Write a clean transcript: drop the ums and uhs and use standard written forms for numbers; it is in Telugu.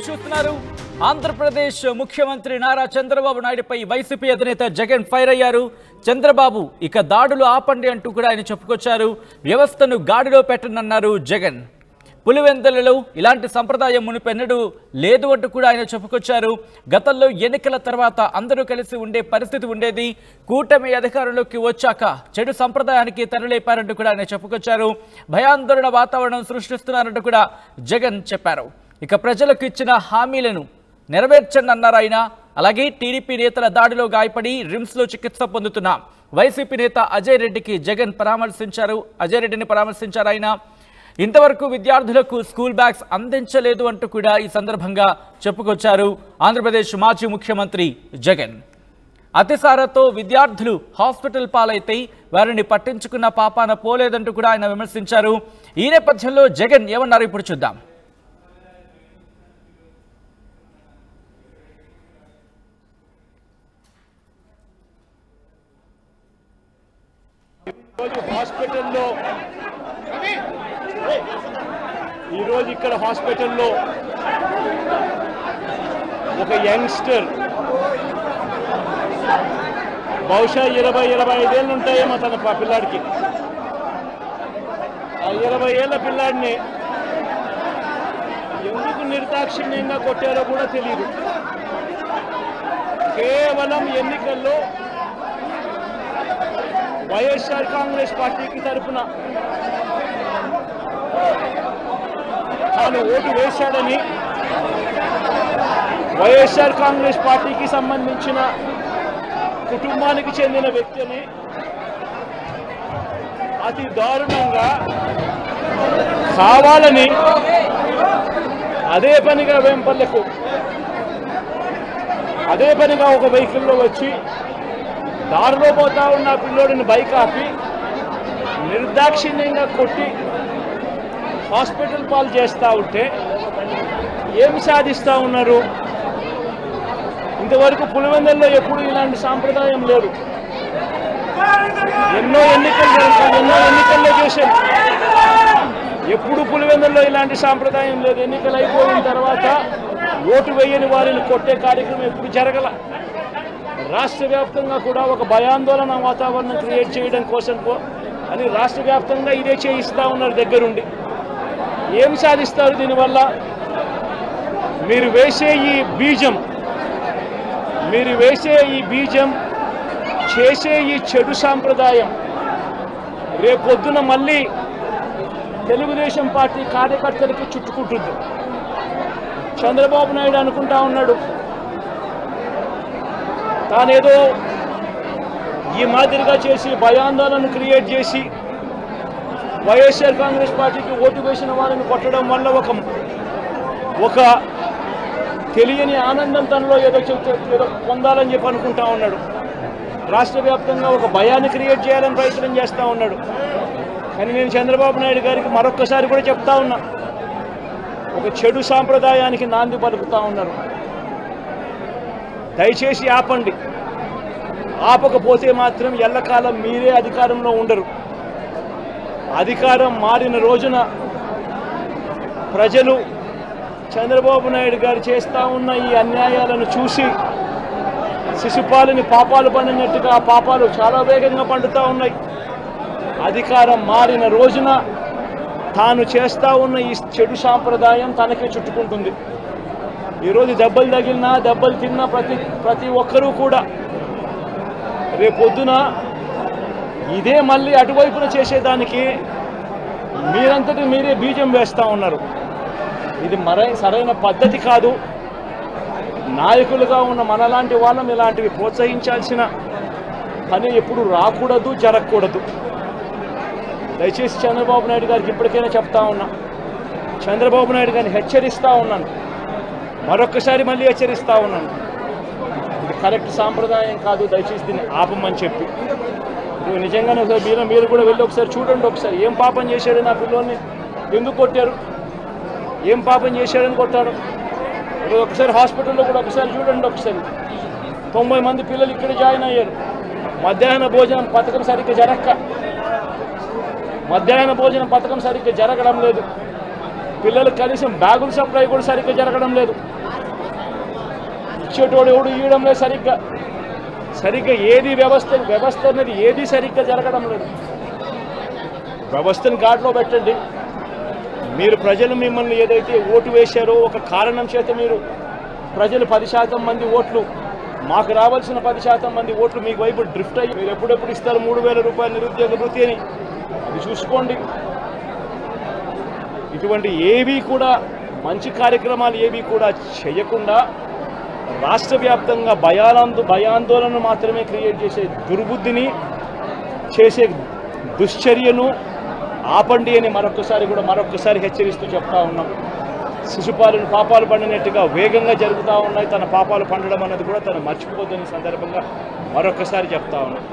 చూస్తున్నారు ఆంధ్రప్రదేశ్ ముఖ్యమంత్రి నారా చంద్రబాబు నాయుడుపై వైసీపీ అధినేత జగన్ ఫైర్ అయ్యారు. చంద్రబాబు ఇక దాడులు ఆపండి అంటూ కూడా ఆయన చెప్పుకొచ్చారు. వ్యవస్థను గాడిలో పెట్టనన్నారు జగన్. పులివెందులలో ఇలాంటి సంప్రదాయం మునిపెన్నడూ లేదు అంటూ కూడా ఆయన చెప్పుకొచ్చారు. గతంలో ఎన్నికల తర్వాత అందరూ కలిసి ఉండే పరిస్థితి ఉండేది. కూటమి అధికారంలోకి వచ్చాక చెడు సంప్రదాయానికి తెరలేపారంటూ కూడా ఆయన చెప్పుకొచ్చారు. భయాందోళన వాతావరణం సృష్టిస్తున్నారంటూ కూడా జగన్ చెప్పారు. ఇక ప్రజలకు ఇచ్చిన హామీలను నెరవేర్చండి అన్నారు ఆయన. అలాగే టీడీపీ నేతల దాడిలో గాయపడి రిమ్స్లో చికిత్స పొందుతున్న వైసీపీ నేత అజయ్ రెడ్డికి జగన్ అజయ్ రెడ్డిని పరామర్శించారు ఆయన. ఇంతవరకు విద్యార్థులకు స్కూల్ బ్యాగ్స్ అందించలేదు అంటూ కూడా ఈ సందర్భంగా చెప్పుకొచ్చారు ఆంధ్రప్రదేశ్ మాజీ ముఖ్యమంత్రి జగన్. అతిసారతో విద్యార్థులు హాస్పిటల్ పాలైతే వారిని పట్టించుకున్న పాపాన పోలేదంటూ కూడా ఆయన విమర్శించారు. ఈ నేపథ్యంలో జగన్ ఏమన్నారు ఇప్పుడు చూద్దాం. ఈరోజు ఇక్కడ హాస్పిటల్లో ఒక యంగ్స్టర్ బహుశా 20-25 ఏళ్ళు ఉంటాయేమో తన పిల్లాడికి. ఆ 20 ఏళ్ళ పిల్లాడిని ఎందుకు నిర్దాక్షిణ్యంగా కొట్టారో కూడా తెలియదు. కేవలం ఎన్నికల్లో వైఎస్ఆర్ కాంగ్రెస్ పార్టీకి తరఫున తాను ఓటు వేశాడని, వైఎస్ఆర్ కాంగ్రెస్ పార్టీకి సంబంధించిన కుటుంబానికి చెందిన వ్యక్తిని అతి దారుణంగా కావాలని అదే పనిగా వెంపర్లకు అదే పనిగా ఒక వెహికల్లో వచ్చి దారిలో పోతా ఉన్న పిల్లోడిని బైక్ ఆపి నిర్దాక్షిణ్యంగా కొట్టి హాస్పిటల్ పాలు చేస్తూ ఉంటే ఏం సాధిస్తూ ఉన్నారు? ఇంతవరకు పులివెందుల్లో ఎప్పుడు ఇలాంటి సాంప్రదాయం లేదు. ఎన్నో ఎన్నికల్లో చేశారు. ఎప్పుడు పులివెందుల్లో ఇలాంటి సాంప్రదాయం లేదు. ఎన్నికలు అయిపోయిన తర్వాత ఓటు వేయని వారిని కొట్టే కార్యక్రమం ఎప్పుడు జరగల. రాష్ట్ర వ్యాప్తంగా కూడా ఒక భయాందోళన వాతావరణం క్రియేట్ చేయడం కోసం అని రాష్ట్ర వ్యాప్తంగా ఇదే చేయిస్తూ ఉన్నారు దగ్గరుండి. ఏం సాధిస్తారు దీనివల్ల? మీరు వేసే ఈ బీజం చేసే ఈ చెడు సాంప్రదాయం రేపొద్దున మళ్ళీ తెలుగుదేశం పార్టీ కార్యకర్తలకి చుట్టుకుంటుంది. చంద్రబాబు నాయుడు అనుకుంటా ఉన్నాడు తానేదో ఈ మాదిరిగా చేసి భయాందోళన క్రియేట్ చేసి వైఎస్ఆర్ కాంగ్రెస్ పార్టీకి ఓటు వేసిన వారిని కొట్టడం వల్ల ఒక తెలియని ఆనందం తనలో ఏదో పొందాలని చెప్పి అనుకుంటా ఉన్నాడు. రాష్ట్ర వ్యాప్తంగా ఒక భయాన్ని క్రియేట్ చేయాలని ప్రయత్నం చేస్తూ ఉన్నాడు. కానీ నేను చంద్రబాబు నాయుడు గారికి మరొక్కసారి కూడా చెప్తా ఉన్నా, ఒక చెడు సాంప్రదాయానికి నాంది పలుకుతూ ఉన్నారు. దయచేసి ఆపండి. ఆపకపోతే మాత్రం ఎల్లకాలం మీరే అధికారంలో ఉండరు. అధికారం మారిన రోజున ప్రజలు చంద్రబాబు నాయుడు గారు చేస్తూ ఉన్న ఈ అన్యాయాలను చూసి శిశుపాలని పాపాలు పండినట్టుగా ఆ పాపాలు చాలా వేగంగా పండుతూ ఉన్నాయి. అధికారం మారిన రోజున తాను చేస్తూ ఉన్న ఈ చెడు సాంప్రదాయం తనకే చుట్టుకుంటుంది. ఈరోజు దెబ్బలు తగిలినా దెబ్బలు తిన్నా ప్రతి ఒక్కరూ కూడా రేపొద్దున ఇదే మళ్ళీ అటువైపున చేసేదానికి మీరంతటి మీరే బీజం వేస్తూ ఉన్నారు. ఇది సరైన పద్ధతి కాదు. నాయకులుగా ఉన్న మనలాంటి వాళ్ళం ఇలాంటివి ప్రోత్సహించాల్సిన పని ఎప్పుడు రాకూడదు, జరగకూడదు. దయచేసి చంద్రబాబు నాయుడు గారికి ఇప్పటికైనా చెప్తా ఉన్నా, చంద్రబాబు నాయుడు గారిని హెచ్చరిస్తూ ఉన్నాను, మరొక్కసారి మళ్ళీ హెచ్చరిస్తూ ఉన్నాను. ఇది కరెక్ట్ సాంప్రదాయం కాదు, దయచేసి దీన్ని ఆపమని చెప్పి. నిజంగానే మీరు కూడా వెళ్ళి ఒకసారి చూడండి. ఒకసారి ఏం పాపం చేశాడు నా పిల్లోని, ఎందుకు కొట్టారు, ఏం పాపం చేశాడని కొట్టారు. ఒకసారి హాస్పిటల్లో కూడా ఒకసారి చూడండి. ఒకసారి 90 మంది పిల్లలు ఇక్కడ జాయిన్ అయ్యారు. మధ్యాహ్న భోజనం పథకం సరిగ్గా జరగడం లేదు. పిల్లలకు కనీసం బ్యాగుల సప్లై కూడా సరిగ్గా జరగడం లేదు. ఇచ్చేటోడు ఎవడు ఇవ్వడం లేదు సరిగ్గా ఏది వ్యవస్థ అనేది ఏది సరిగ్గా జరగడం లేదు. వ్యవస్థను గాడిలో పెట్టండి. మీరు ప్రజలు మిమ్మల్ని ఏదైతే ఓటు వేశారో ఒక కారణం చేత మీరు ప్రజలు 10% మంది ఓట్లు, మాకు రావాల్సిన 10% మంది ఓట్లు మీకు వైపు డ్రిఫ్ట్ అయ్యి మీరు ఎప్పుడెప్పుడు ఇస్తారు 3,000 రూపాయల నిరుద్యోగ వృత్తి అని అది చూసుకోండి. ఇటువంటి ఏవి కూడా మంచి కార్యక్రమాలు ఏవి కూడా చేయకుండా రాష్ట్ర వ్యాప్తంగా భయాందోళన మాత్రమే క్రియేట్ చేసే దుర్బుద్ధిని చేసే దుశ్చర్యను ఆపండి అని మరొకసారి హెచ్చరిస్తూ చెప్తా ఉన్నాం. శిశుపాలను పాపాలు పండినట్టుగా వేగంగా జరుగుతూ ఉన్నాయి. తన పాపాలు పండడం అన్నది కూడా తను మర్చిపోదని సందర్భంగా మరొకసారి చెప్తా ఉన్నాం.